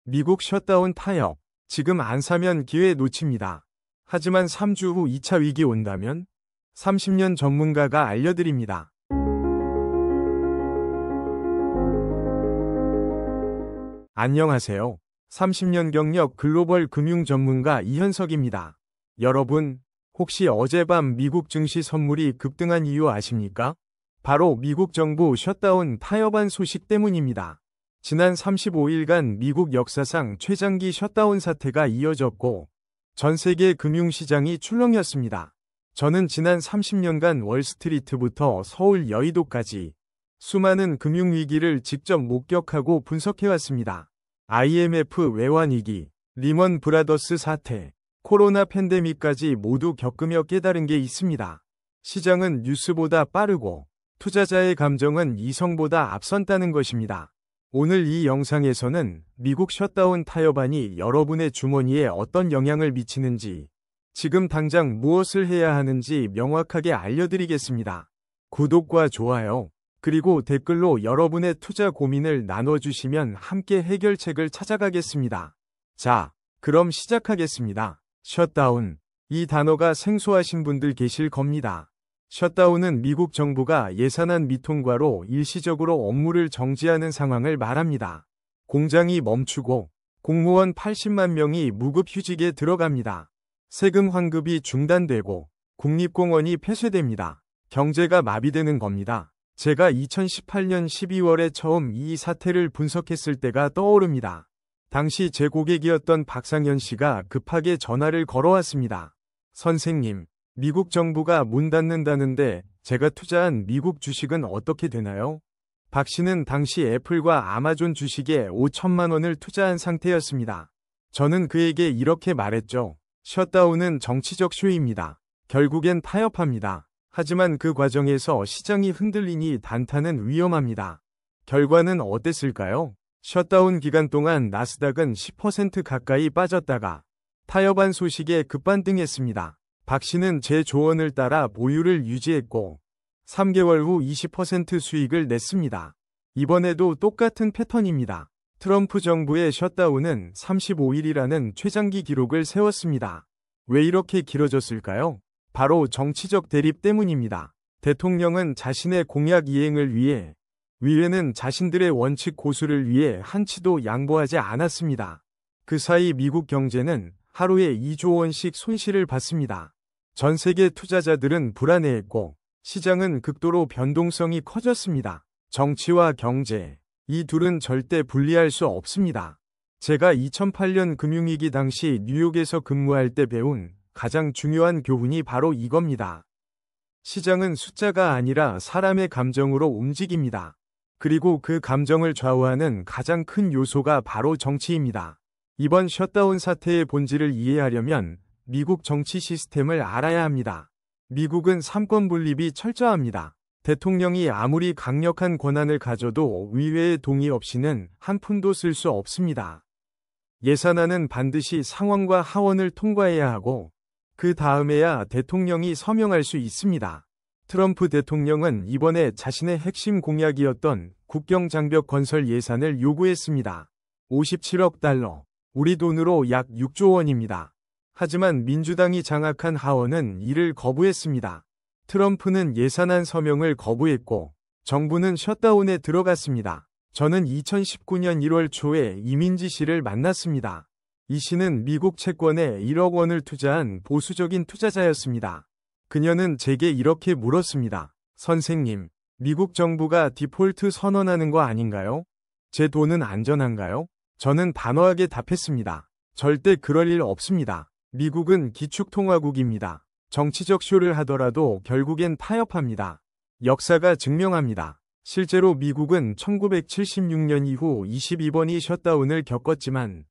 미국 셧다운 타협. 지금 안 사면 기회 놓칩니다. 하지만 3주 후 2차 위기 온다면? 30년 전문가가 알려드립니다. 안녕하세요. 30년 경력 글로벌 금융 전문가 이현석입니다. 여러분, 혹시 어젯밤 미국 증시 선물이 급등한 이유 아십니까? 바로 미국 정부 셧다운 타협안 소식 때문입니다. 지난 35일간 미국 역사상 최장기 셧다운 사태가 이어졌고 전 세계 금융시장이 출렁였습니다. 저는 지난 30년간 월스트리트부터 서울 여의도까지 수많은 금융위기를 직접 목격하고 분석해왔습니다. IMF 외환위기, 리먼 브라더스 사태, 코로나 팬데믹까지 모두 겪으며 깨달은 게 있습니다. 시장은 뉴스보다 빠르고 투자자의 감정은 이성보다 앞선다는 것입니다. 오늘 이 영상에서는 미국 셧다운 타협안이 여러분의 주머니에 어떤 영향을 미치는지, 지금 당장 무엇을 해야 하는지 명확하게 알려드리겠습니다. 구독과 좋아요, 그리고 댓글로 여러분의 투자 고민을 나눠주시면 함께 해결책을 찾아가겠습니다. 자, 그럼 시작하겠습니다. 셧다운. 이 단어가 생소하신 분들 계실 겁니다. 셧다운은 미국 정부가 예산안 미통과로 일시적으로 업무를 정지하는 상황을 말합니다. 공장이 멈추고 공무원 80만 명이 무급휴직에 들어갑니다. 세금 환급이 중단되고 국립공원이 폐쇄됩니다. 경제가 마비되는 겁니다. 제가 2018년 12월에 처음 이 사태를 분석했을 때가 떠오릅니다. 당시 제 고객이었던 박상현 씨가 급하게 전화를 걸어왔습니다. 선생님, 미국 정부가 문 닫는다는데 제가 투자한 미국 주식은 어떻게 되나요? 박 씨는 당시 애플과 아마존 주식에 5천만 원을 투자한 상태였습니다. 저는 그에게 이렇게 말했죠. 셧다운은 정치적 쇼입니다. 결국엔 타협합니다. 하지만 그 과정에서 시장이 흔들리니 단타는 위험합니다. 결과는 어땠을까요? 셧다운 기간 동안 나스닥은 10% 가까이 빠졌다가 타협안 소식에 급반등했습니다. 박 씨는 제 조언을 따라 보유를 유지했고 3개월 후 20% 수익을 냈습니다. 이번에도 똑같은 패턴입니다. 트럼프 정부의 셧다운은 35일이라는 최장기 기록을 세웠습니다. 왜 이렇게 길어졌을까요? 바로 정치적 대립 때문입니다. 대통령은 자신의 공약 이행을 위해, 의회는 자신들의 원칙 고수를 위해 한치도 양보하지 않았습니다. 그 사이 미국 경제는 하루에 2조 원씩 손실을 봤습니다. 전 세계 투자자들은 불안해했고 시장은 극도로 변동성이 커졌습니다. 정치와 경제, 이 둘은 절대 분리할 수 없습니다. 제가 2008년 금융위기 당시 뉴욕에서 근무할 때 배운 가장 중요한 교훈이 바로 이겁니다. 시장은 숫자가 아니라 사람의 감정으로 움직입니다. 그리고 그 감정을 좌우하는 가장 큰 요소가 바로 정치입니다. 이번 셧다운 사태의 본질을 이해하려면 미국 정치 시스템을 알아야 합니다. 미국은 삼권 분립이 철저합니다. 대통령이 아무리 강력한 권한을 가져도 의회의 동의 없이는 한 푼도 쓸 수 없습니다. 예산안은 반드시 상원과 하원을 통과해야 하고 그 다음에야 대통령이 서명할 수 있습니다. 트럼프 대통령은 이번에 자신의 핵심 공약이었던 국경장벽 건설 예산을 요구했습니다. 57억 달러, 우리 돈으로 약 6조 원입니다. 하지만 민주당이 장악한 하원은 이를 거부했습니다. 트럼프는 예산안 서명을 거부했고 정부는 셧다운에 들어갔습니다. 저는 2019년 1월 초에 이민지 씨를 만났습니다. 이 씨는 미국 채권에 1억 원을 투자한 보수적인 투자자였습니다. 그녀는 제게 이렇게 물었습니다. 선생님, 미국 정부가 디폴트 선언하는 거 아닌가요? 제 돈은 안전한가요? 저는 단호하게 답했습니다. 절대 그럴 일 없습니다. 미국은 기축통화국입니다. 정치적 쇼를 하더라도 결국엔 타협합니다. 역사가 증명합니다. 실제로 미국은 1976년 이후 22번이 셧다운을 겪었지만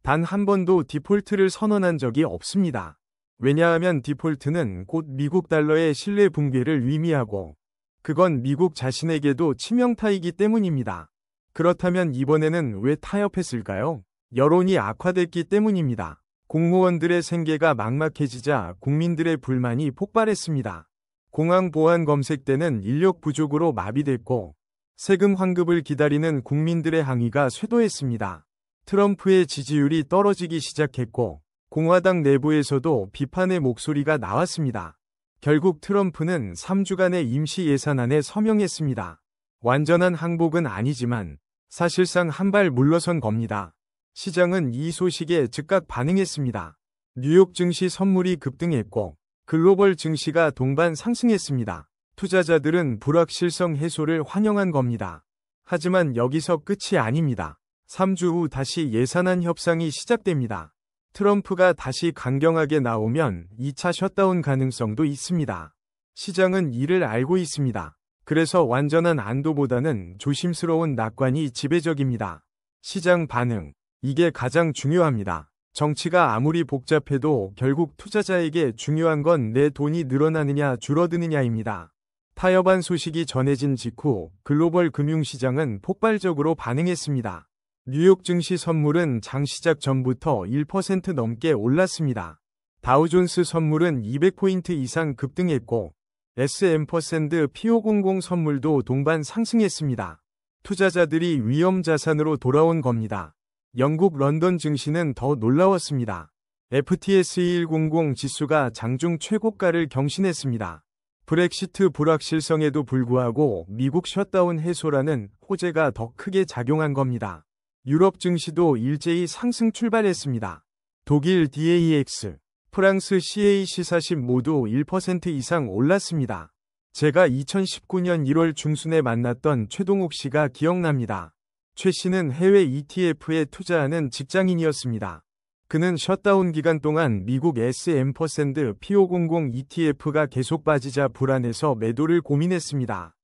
단 한 번도 디폴트를 선언한 적이 없습니다. 왜냐하면 디폴트는 곧 미국 달러의 신뢰 붕괴를 의미하고 그건 미국 자신에게도 치명타이기 때문입니다. 그렇다면 이번에는 왜 타협했을까요? 여론이 악화됐기 때문입니다. 공무원들의 생계가 막막해지자 국민들의 불만이 폭발했습니다. 공항 보안 검색대는 인력 부족으로 마비됐고 세금 환급을 기다리는 국민들의 항의가 쇄도했습니다. 트럼프의 지지율이 떨어지기 시작했고 공화당 내부에서도 비판의 목소리가 나왔습니다. 결국 트럼프는 3주간의 임시 예산안에 서명했습니다. 완전한 항복은 아니지만 사실상 한 발 물러선 겁니다. 시장은 이 소식에 즉각 반응했습니다. 뉴욕 증시 선물이 급등했고 글로벌 증시가 동반 상승했습니다. 투자자들은 불확실성 해소를 환영한 겁니다. 하지만 여기서 끝이 아닙니다. 3주 후 다시 예산안 협상이 시작됩니다. 트럼프가 다시 강경하게 나오면 2차 셧다운 가능성도 있습니다. 시장은 이를 알고 있습니다. 그래서 완전한 안도보다는 조심스러운 낙관이 지배적입니다. 시장 반응. 이게 가장 중요합니다. 정치가 아무리 복잡해도 결국 투자자에게 중요한 건 내 돈이 늘어나느냐 줄어드느냐입니다. 타협안 소식이 전해진 직후 글로벌 금융시장은 폭발적으로 반응했습니다. 뉴욕 증시 선물은 장 시작 전부터 1% 넘게 올랐습니다. 다우존스 선물은 200포인트 이상 급등했고 S&P500 선물도 동반 상승했습니다. 투자자들이 위험 자산으로 돌아온 겁니다. 영국 런던 증시는 더 놀라웠습니다. FTSE100 지수가 장중 최고가를 경신했습니다. 브렉시트 불확실성에도 불구하고 미국 셧다운 해소라는 호재가 더 크게 작용한 겁니다. 유럽 증시도 일제히 상승 출발했습니다. 독일 DAX, 프랑스 CAC40 모두 1% 이상 올랐습니다. 제가 2019년 1월 중순에 만났던 최동욱 씨가 기억납니다. 최 씨는 해외 ETF에 투자하는 직장인이었습니다. 그는 셧다운 기간 동안 미국 S&P500 ETF가 계속 빠지자 불안해서 매도를 고민했습니다.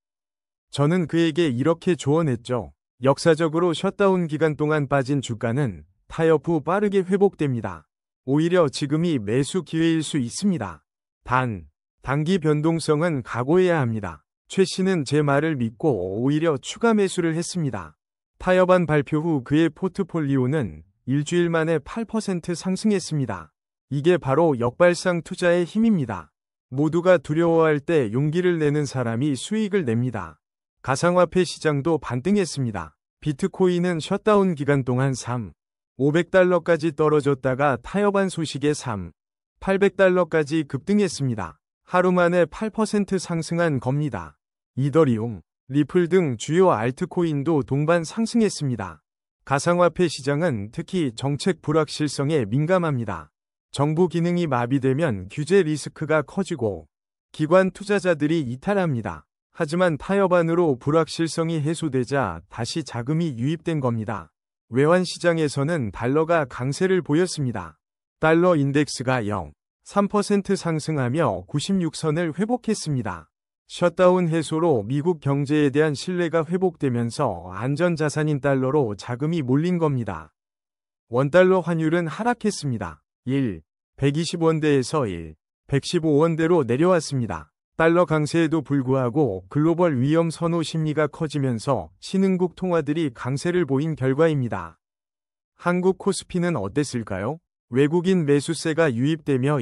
저는 그에게 이렇게 조언했죠. 역사적으로 셧다운 기간 동안 빠진 주가는 타협 후 빠르게 회복됩니다. 오히려 지금이 매수 기회일 수 있습니다. 단기 변동성은 각오해야 합니다. 최 씨는 제 말을 믿고 오히려 추가 매수를 했습니다. 타협안 발표 후 그의 포트폴리오는 일주일 만에 8% 상승했습니다. 이게 바로 역발상 투자의 힘입니다. 모두가 두려워할 때 용기를 내는 사람이 수익을 냅니다. 가상화폐 시장도 반등했습니다. 비트코인은 셧다운 기간 동안 500달러까지 떨어졌다가 타협안 소식에 800달러까지 급등했습니다. 하루 만에 8% 상승한 겁니다. 이더리움, 리플 등 주요 알트코인도 동반 상승했습니다. 가상화폐 시장은 특히 정책 불확실성에 민감합니다. 정부 기능이 마비되면 규제 리스크가 커지고 기관 투자자들이 이탈합니다. 하지만 타협안으로 불확실성이 해소되자 다시 자금이 유입된 겁니다. 외환 시장에서는 달러가 강세를 보였습니다. 달러 인덱스가 0.3% 상승하며 96선을 회복했습니다. 셧다운 해소로 미국 경제에 대한 신뢰가 회복되면서 안전자산인 달러로 자금이 몰린 겁니다. 원달러 환율은 하락했습니다. 120원대에서 115원대로 내려왔습니다. 달러 강세에도 불구하고 글로벌 위험 선호 심리가 커지면서 신흥국 통화들이 강세를 보인 결과입니다. 한국 코스피는 어땠을까요? 외국인 매수세가 유입되며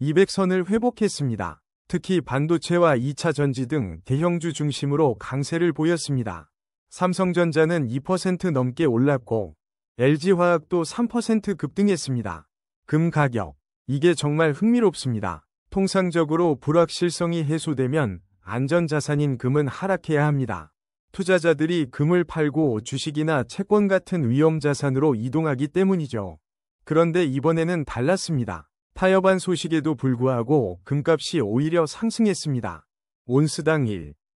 200선을 회복했습니다. 특히 반도체와 2차 전지 등 대형주 중심으로 강세를 보였습니다. 삼성전자는 2% 넘게 올랐고 LG화학도 3% 급등했습니다. 금 가격. 이게 정말 흥미롭습니다. 통상적으로 불확실성이 해소되면 안전자산인 금은 하락해야 합니다. 투자자들이 금을 팔고 주식이나 채권 같은 위험자산으로 이동하기 때문이죠. 그런데 이번에는 달랐습니다. 타협안 소식에도 불구하고 금값이 오히려 상승했습니다. 온스당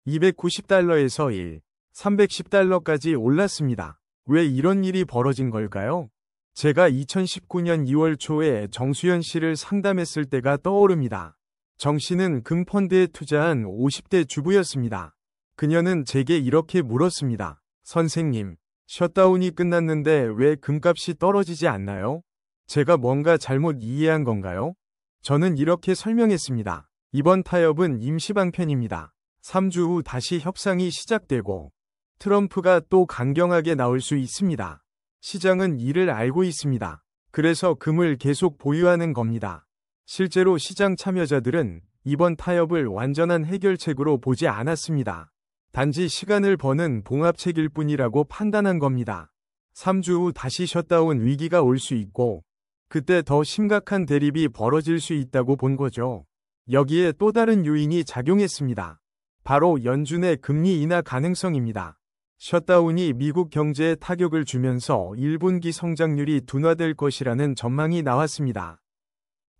290달러에서 310달러까지 올랐습니다. 왜 이런 일이 벌어진 걸까요? 제가 2019년 2월 초에 정수현 씨를 상담했을 때가 떠오릅니다. 정 씨는 금펀드에 투자한 50대 주부였습니다. 그녀는 제게 이렇게 물었습니다. 선생님, 셧다운이 끝났는데 왜 금값이 떨어지지 않나요? 제가 뭔가 잘못 이해한 건가요? 저는 이렇게 설명했습니다. 이번 타협은 임시방편입니다. 3주 후 다시 협상이 시작되고 트럼프가 또 강경하게 나올 수 있습니다. 시장은 이를 알고 있습니다. 그래서 금을 계속 보유하는 겁니다. 실제로 시장 참여자들은 이번 타협을 완전한 해결책으로 보지 않았습니다. 단지 시간을 버는 봉합책일 뿐이라고 판단한 겁니다. 3주 후 다시 셧다운 위기가 올 수 있고 그때 더 심각한 대립이 벌어질 수 있다고 본 거죠. 여기에 또 다른 요인이 작용했습니다. 바로 연준의 금리 인하 가능성입니다. 셧다운이 미국 경제에 타격을 주면서 1분기 성장률이 둔화될 것이라는 전망이 나왔습니다.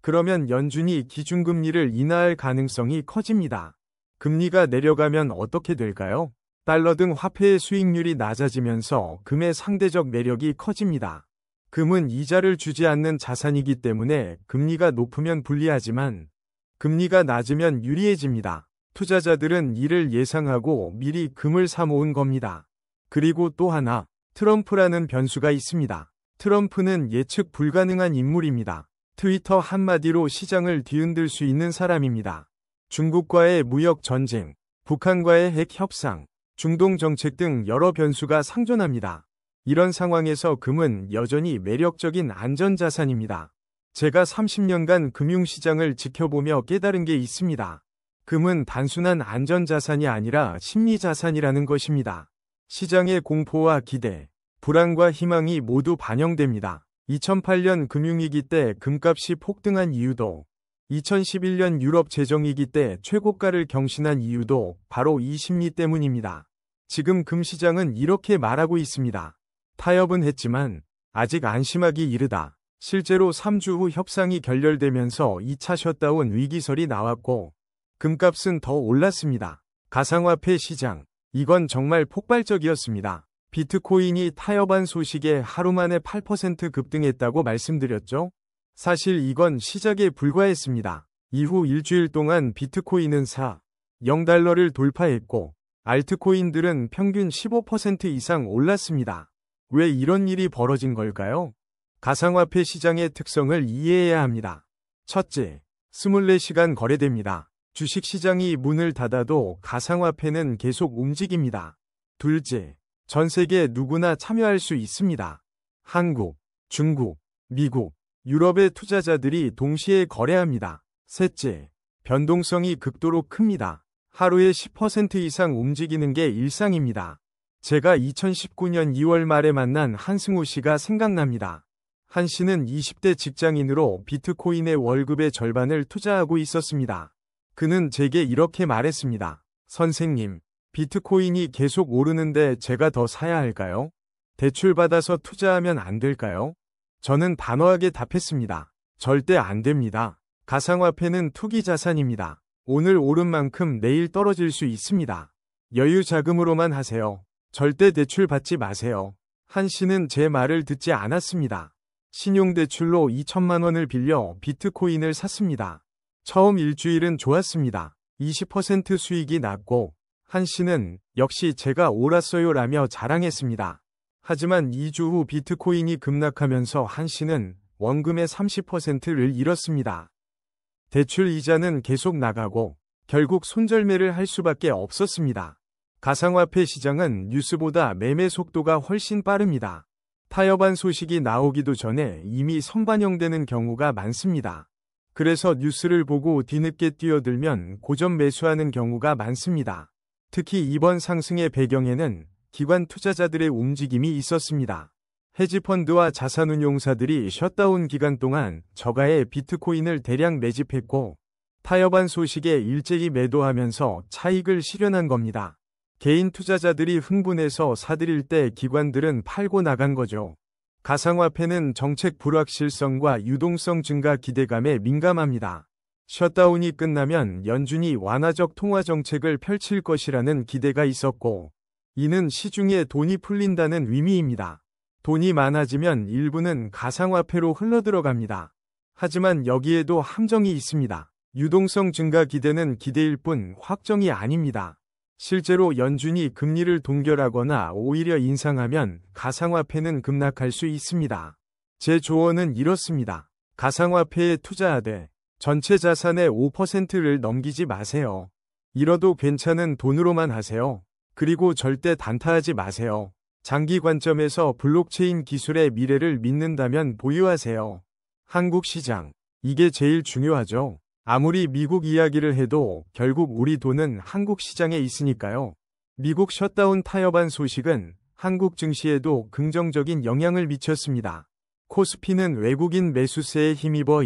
그러면 연준이 기준금리를 인하할 가능성이 커집니다. 금리가 내려가면 어떻게 될까요? 달러 등 화폐의 수익률이 낮아지면서 금의 상대적 매력이 커집니다. 금은 이자를 주지 않는 자산이기 때문에 금리가 높으면 불리하지만 금리가 낮으면 유리해집니다. 투자자들은 이를 예상하고 미리 금을 사모은 겁니다. 그리고 또 하나, 트럼프라는 변수가 있습니다. 트럼프는 예측 불가능한 인물입니다. 트위터 한마디로 시장을 뒤흔들 수 있는 사람입니다. 중국과의 무역 전쟁, 북한과의 핵 협상, 중동 정책 등 여러 변수가 상존합니다. 이런 상황에서 금은 여전히 매력적인 안전자산입니다. 제가 30년간 금융시장을 지켜보며 깨달은 게 있습니다. 금은 단순한 안전자산이 아니라 심리자산이라는 것입니다. 시장의 공포와 기대, 불안과 희망이 모두 반영됩니다. 2008년 금융위기 때 금값이 폭등한 이유도, 2011년 유럽 재정위기 때 최고가를 경신한 이유도 바로 이 심리 때문입니다. 지금 금시장은 이렇게 말하고 있습니다. 타협은 했지만 아직 안심하기 이르다. 실제로 3주 후 협상이 결렬되면서 2차 셧다운 위기설이 나왔고 금값은 더 올랐습니다. 가상화폐 시장, 이건 정말 폭발적이었습니다. 비트코인이 타협한 소식에 하루 만에 8% 급등했다고 말씀드렸죠? 사실 이건 시작에 불과했습니다. 이후 일주일 동안 비트코인은 0달러를 돌파했고 알트코인들은 평균 15% 이상 올랐습니다. 왜 이런 일이 벌어진 걸까요? 가상화폐 시장의 특성을 이해해야 합니다. 첫째, 24시간 거래됩니다. 주식시장이 문을 닫아도 가상화폐는 계속 움직입니다. 둘째, 전 세계 누구나 참여할 수 있습니다. 한국, 중국, 미국, 유럽의 투자자들이 동시에 거래합니다. 셋째, 변동성이 극도로 큽니다. 하루에 10% 이상 움직이는 게 일상입니다. 제가 2019년 2월 말에 만난 한승우 씨가 생각납니다. 한 씨는 20대 직장인으로 비트코인의 월급의 절반을 투자하고 있었습니다. 그는 제게 이렇게 말했습니다. 선생님, 비트코인이 계속 오르는데 제가 더 사야 할까요? 대출받아서 투자하면 안 될까요? 저는 단호하게 답했습니다. 절대 안 됩니다. 가상화폐는 투기 자산입니다. 오늘 오른 만큼 내일 떨어질 수 있습니다. 여유 자금으로만 하세요. 절대 대출 받지 마세요. 한 씨는 제 말을 듣지 않았습니다. 신용대출로 2천만 원을 빌려 비트코인을 샀습니다. 처음 일주일은 좋았습니다. 20% 수익이 났고 한 씨는 역시 제가 옳았어요 라며 자랑했습니다. 하지만 2주 후 비트코인이 급락하면서 한 씨는 원금의 30%를 잃었습니다. 대출 이자는 계속 나가고 결국 손절매를 할 수밖에 없었습니다. 가상화폐 시장은 뉴스보다 매매 속도가 훨씬 빠릅니다. 타협한 소식이 나오기도 전에 이미 선반영되는 경우가 많습니다. 그래서 뉴스를 보고 뒤늦게 뛰어들면 고점 매수하는 경우가 많습니다. 특히 이번 상승의 배경에는 기관 투자자들의 움직임이 있었습니다. 헤지펀드와 자산운용사들이 셧다운 기간 동안 저가의 비트코인을 대량 매집했고 타협한 소식에 일제히 매도하면서 차익을 실현한 겁니다. 개인 투자자들이 흥분해서 사들일 때 기관들은 팔고 나간 거죠. 가상화폐는 정책 불확실성과 유동성 증가 기대감에 민감합니다. 셧다운이 끝나면 연준이 완화적 통화 정책을 펼칠 것이라는 기대가 있었고 이는 시중에 돈이 풀린다는 의미입니다. 돈이 많아지면 일부는 가상화폐로 흘러들어갑니다. 하지만 여기에도 함정이 있습니다. 유동성 증가 기대는 기대일 뿐 확정이 아닙니다. 실제로 연준이 금리를 동결하거나 오히려 인상하면 가상화폐는 급락할 수 있습니다. 제 조언은 이렇습니다. 가상화폐에 투자하되 전체 자산의 5%를 넘기지 마세요. 잃어도 괜찮은 돈으로만 하세요. 그리고 절대 단타하지 마세요. 장기 관점에서 블록체인 기술의 미래를 믿는다면 보유하세요. 한국 시장. 이게 제일 중요하죠. 아무리 미국 이야기를 해도 결국 우리 돈은 한국 시장에 있으니까요. 미국 셧다운 타협안 소식은 한국 증시에도 긍정적인 영향을 미쳤습니다. 코스피는 외국인 매수세에 힘입어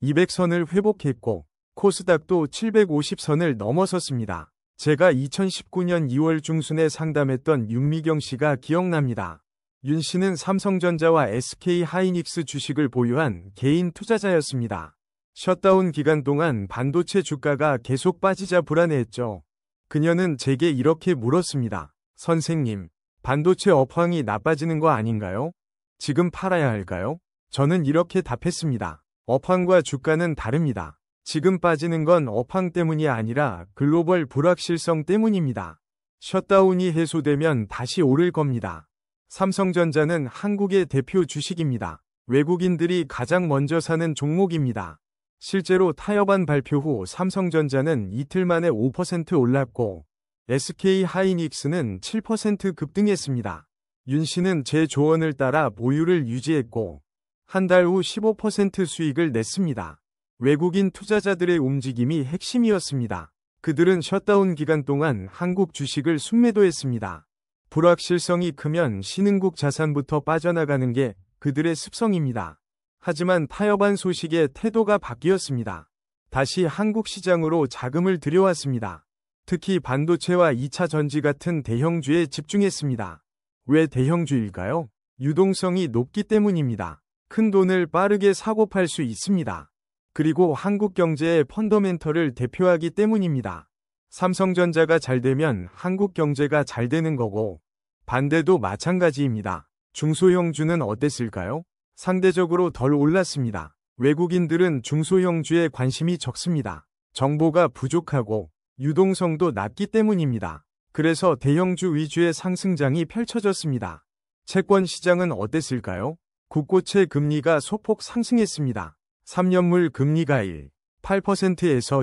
200선을 회복했고 코스닥도 750선을 넘어섰습니다. 제가 2019년 2월 중순에 상담했던 윤미경 씨가 기억납니다. 윤 씨는 삼성전자와 SK하이닉스 주식을 보유한 개인 투자자였습니다. 셧다운 기간 동안 반도체 주가가 계속 빠지자 불안해했죠. 그녀는 제게 이렇게 물었습니다. 선생님, 반도체 업황이 나빠지는 거 아닌가요? 지금 팔아야 할까요? 저는 이렇게 답했습니다. 업황과 주가는 다릅니다. 지금 빠지는 건 업황 때문이 아니라 글로벌 불확실성 때문입니다. 셧다운이 해소되면 다시 오를 겁니다. 삼성전자는 한국의 대표 주식입니다. 외국인들이 가장 먼저 사는 종목입니다. 실제로 타협안 발표 후 삼성전자는 이틀 만에 5% 올랐고 SK하이닉스는 7% 급등했습니다. 윤 씨는 제 조언을 따라 보유를 유지했고 한 달 후 15% 수익을 냈습니다. 외국인 투자자들의 움직임이 핵심이었습니다. 그들은 셧다운 기간 동안 한국 주식을 순매도했습니다. 불확실성이 크면 신흥국 자산부터 빠져나가는 게 그들의 습성입니다. 하지만 타협안 소식에 태도가 바뀌었습니다. 다시 한국 시장으로 자금을 들여왔습니다. 특히 반도체와 2차 전지 같은 대형주에 집중했습니다. 왜 대형주일까요? 유동성이 높기 때문입니다. 큰 돈을 빠르게 사고 팔 수 있습니다. 그리고 한국 경제의 펀더멘털을 대표하기 때문입니다. 삼성전자가 잘 되면 한국 경제가 잘 되는 거고 반대도 마찬가지입니다. 중소형주는 어땠을까요? 상대적으로 덜 올랐습니다. 외국인들은 중소형주에 관심이 적습니다. 정보가 부족하고 유동성도 낮기 때문입니다. 그래서 대형주 위주의 상승장이 펼쳐졌습니다. 채권 시장은 어땠을까요? 국고채 금리가 소폭 상승했습니다. 3년물 금리가 8%에서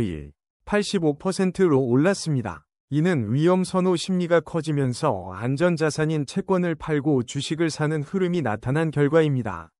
85%로 올랐습니다. 이는 위험 선호 심리가 커지면서 안전자산인 채권을 팔고 주식을 사는 흐름이 나타난 결과입니다.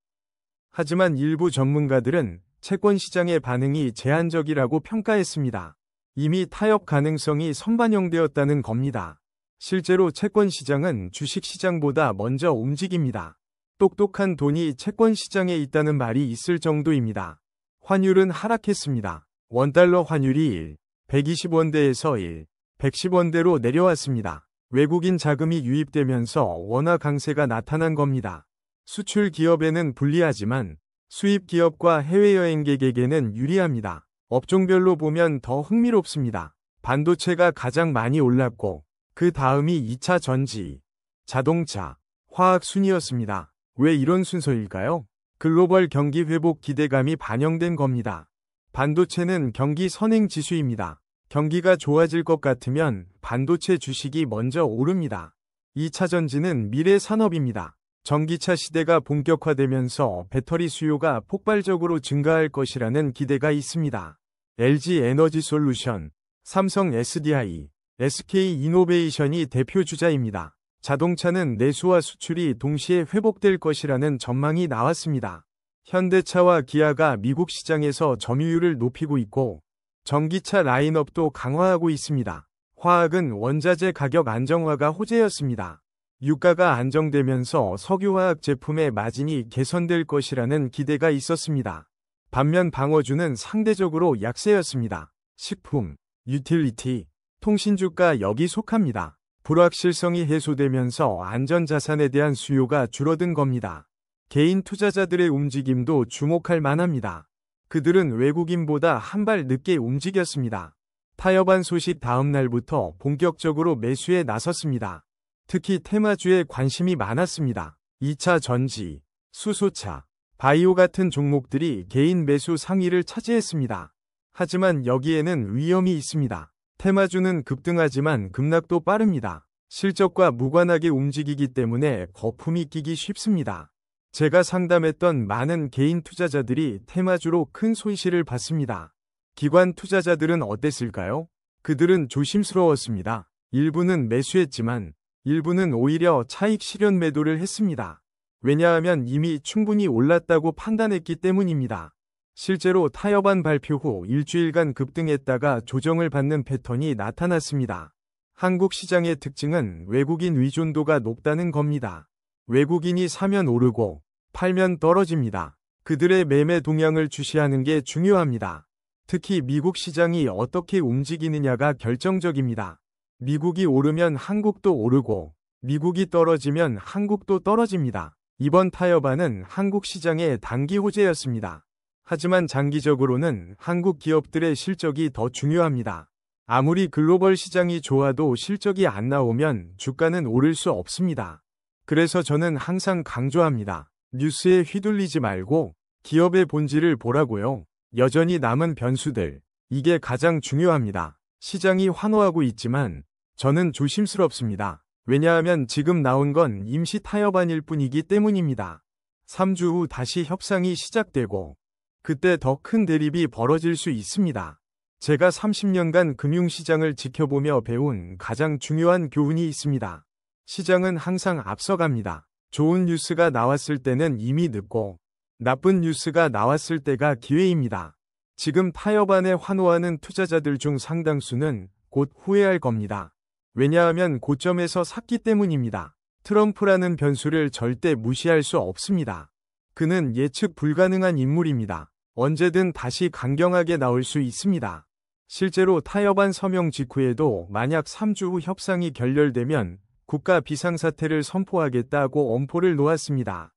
하지만 일부 전문가들은 채권 시장의 반응이 제한적이라고 평가했습니다. 이미 타협 가능성이 선반영되었다는 겁니다. 실제로 채권 시장은 주식 시장보다 먼저 움직입니다. 똑똑한 돈이 채권 시장에 있다는 말이 있을 정도입니다. 환율은 하락했습니다. 원달러 환율이 120원대에서 110원대로 내려왔습니다. 외국인 자금이 유입되면서 원화 강세가 나타난 겁니다. 수출 기업에는 불리하지만 수입 기업과 해외여행객에게는 유리합니다. 업종별로 보면 더 흥미롭습니다. 반도체가 가장 많이 올랐고 그 다음이 2차 전지, 자동차, 화학 순이었습니다. 왜 이런 순서일까요? 글로벌 경기 회복 기대감이 반영된 겁니다. 반도체는 경기 선행 지수입니다. 경기가 좋아질 것 같으면 반도체 주식이 먼저 오릅니다. 2차 전지는 미래 산업입니다. 전기차 시대가 본격화되면서 배터리 수요가 폭발적으로 증가할 것이라는 기대가 있습니다. LG 에너지 솔루션, 삼성 SDI, SK 이노베이션이 대표 주자입니다. 자동차는 내수와 수출이 동시에 회복될 것이라는 전망이 나왔습니다. 현대차와 기아가 미국 시장에서 점유율을 높이고 있고 전기차 라인업도 강화하고 있습니다. 화학은 원자재 가격 안정화가 호재였습니다. 유가가 안정되면서 석유화학 제품의 마진이 개선될 것이라는 기대가 있었습니다. 반면 방어주는 상대적으로 약세였습니다. 식품, 유틸리티, 통신주가 여기 속합니다. 불확실성이 해소되면서 안전자산에 대한 수요가 줄어든 겁니다. 개인 투자자들의 움직임도 주목할 만합니다. 그들은 외국인보다 한 발 늦게 움직였습니다. 타협안 소식 다음 날부터 본격적으로 매수에 나섰습니다. 특히 테마주에 관심이 많았습니다. 2차 전지, 수소차, 바이오 같은 종목들이 개인 매수 상위를 차지했습니다. 하지만 여기에는 위험이 있습니다. 테마주는 급등하지만 급락도 빠릅니다. 실적과 무관하게 움직이기 때문에 거품이 끼기 쉽습니다. 제가 상담했던 많은 개인 투자자들이 테마주로 큰 손실을 봤습니다. 기관 투자자들은 어땠을까요? 그들은 조심스러웠습니다. 일부는 매수했지만 일부는 오히려 차익 실현 매도를 했습니다. 왜냐하면 이미 충분히 올랐다고 판단했기 때문입니다. 실제로 타협안 발표 후 일주일간 급등했다가 조정을 받는 패턴이 나타났습니다. 한국 시장의 특징은 외국인 의존도가 높다는 겁니다. 외국인이 사면 오르고 팔면 떨어집니다. 그들의 매매 동향을 주시하는 게 중요합니다. 특히 미국 시장이 어떻게 움직이느냐가 결정적입니다. 미국이 오르면 한국도 오르고 미국이 떨어지면 한국도 떨어집니다. 이번 타협안은 한국 시장의 단기 호재였습니다. 하지만 장기적으로는 한국 기업들의 실적이 더 중요합니다. 아무리 글로벌 시장이 좋아도 실적이 안 나오면 주가는 오를 수 없습니다. 그래서 저는 항상 강조합니다. 뉴스에 휘둘리지 말고 기업의 본질을 보라고요. 여전히 남은 변수들, 이게 가장 중요합니다. 시장이 환호하고 있지만 저는 조심스럽습니다. 왜냐하면 지금 나온 건 임시 타협안일 뿐이기 때문입니다. 3주 후 다시 협상이 시작되고 그때 더 큰 대립이 벌어질 수 있습니다. 제가 30년간 금융시장을 지켜보며 배운 가장 중요한 교훈이 있습니다. 시장은 항상 앞서갑니다. 좋은 뉴스가 나왔을 때는 이미 늦고 나쁜 뉴스가 나왔을 때가 기회입니다. 지금 타협안에 환호하는 투자자들 중 상당수는 곧 후회할 겁니다. 왜냐하면 고점에서 샀기 때문입니다. 트럼프라는 변수를 절대 무시할 수 없습니다. 그는 예측 불가능한 인물입니다. 언제든 다시 강경하게 나올 수 있습니다. 실제로 타협안 서명 직후에도 만약 3주 후 협상이 결렬되면 국가 비상사태를 선포하겠다고 엄포를 놓았습니다.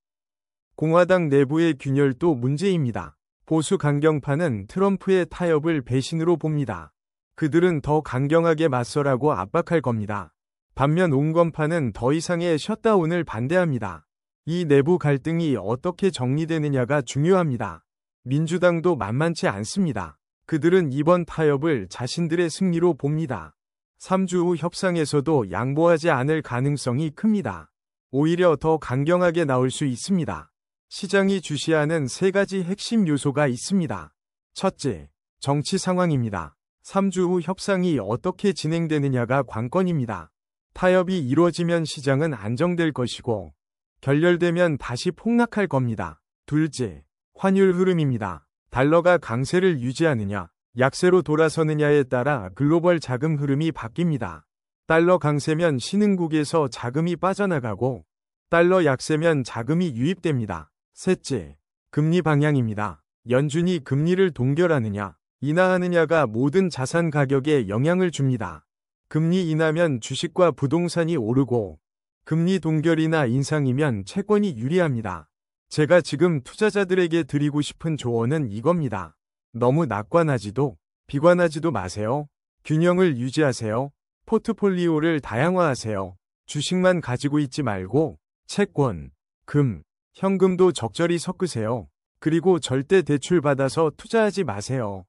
공화당 내부의 균열도 문제입니다. 보수 강경파는 트럼프의 타협을 배신으로 봅니다. 그들은 더 강경하게 맞서라고 압박할 겁니다. 반면 온건파는 더 이상의 셧다운을 반대합니다. 이 내부 갈등이 어떻게 정리되느냐가 중요합니다. 민주당도 만만치 않습니다. 그들은 이번 타협을 자신들의 승리로 봅니다. 3주 후 협상에서도 양보하지 않을 가능성이 큽니다. 오히려 더 강경하게 나올 수 있습니다. 시장이 주시하는 3가지 핵심 요소가 있습니다. 첫째, 정치 상황입니다. 3주 후 협상이 어떻게 진행되느냐가 관건입니다. 타협이 이루어지면 시장은 안정될 것이고 결렬되면 다시 폭락할 겁니다. 둘째, 환율 흐름입니다. 달러가 강세를 유지하느냐, 약세로 돌아서느냐에 따라 글로벌 자금 흐름이 바뀝니다. 달러 강세면 신흥국에서 자금이 빠져나가고 달러 약세면 자금이 유입됩니다. 셋째, 금리 방향입니다. 연준이 금리를 동결하느냐, 인하하느냐가 모든 자산 가격에 영향을 줍니다. 금리 인하면 주식과 부동산이 오르고 금리 동결이나 인상이면 채권이 유리합니다. 제가 지금 투자자들에게 드리고 싶은 조언은 이겁니다. 너무 낙관하지도 비관하지도 마세요. 균형을 유지하세요. 포트폴리오를 다양화하세요. 주식만 가지고 있지 말고 채권, 금, 현금도 적절히 섞으세요. 그리고 절대 대출 받아서 투자하지 마세요.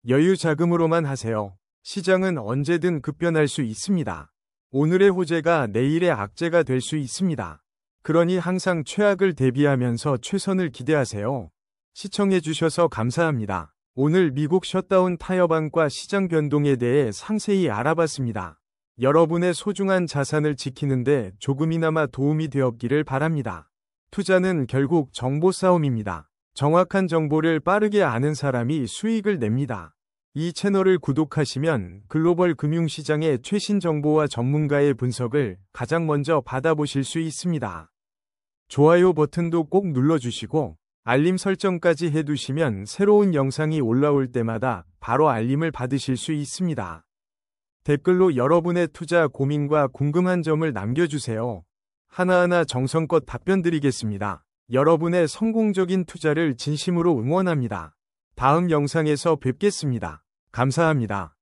여유 자금으로만 하세요. 시장은 언제든 급변할 수 있습니다. 오늘의 호재가 내일의 악재가 될 수 있습니다. 그러니 항상 최악을 대비하면서 최선을 기대하세요. 시청해주셔서 감사합니다. 오늘 미국 셧다운 타협안과 시장 변동에 대해 상세히 알아봤습니다. 여러분의 소중한 자산을 지키는데 조금이나마 도움이 되었기를 바랍니다. 투자는 결국 정보 싸움입니다. 정확한 정보를 빠르게 아는 사람이 수익을 냅니다. 이 채널을 구독하시면 글로벌 금융시장의 최신 정보와 전문가의 분석을 가장 먼저 받아보실 수 있습니다. 좋아요 버튼도 꼭 눌러주시고 알림 설정까지 해두시면 새로운 영상이 올라올 때마다 바로 알림을 받으실 수 있습니다. 댓글로 여러분의 투자 고민과 궁금한 점을 남겨주세요. 하나하나 정성껏 답변드리겠습니다. 여러분의 성공적인 투자를 진심으로 응원합니다. 다음 영상에서 뵙겠습니다. 감사합니다.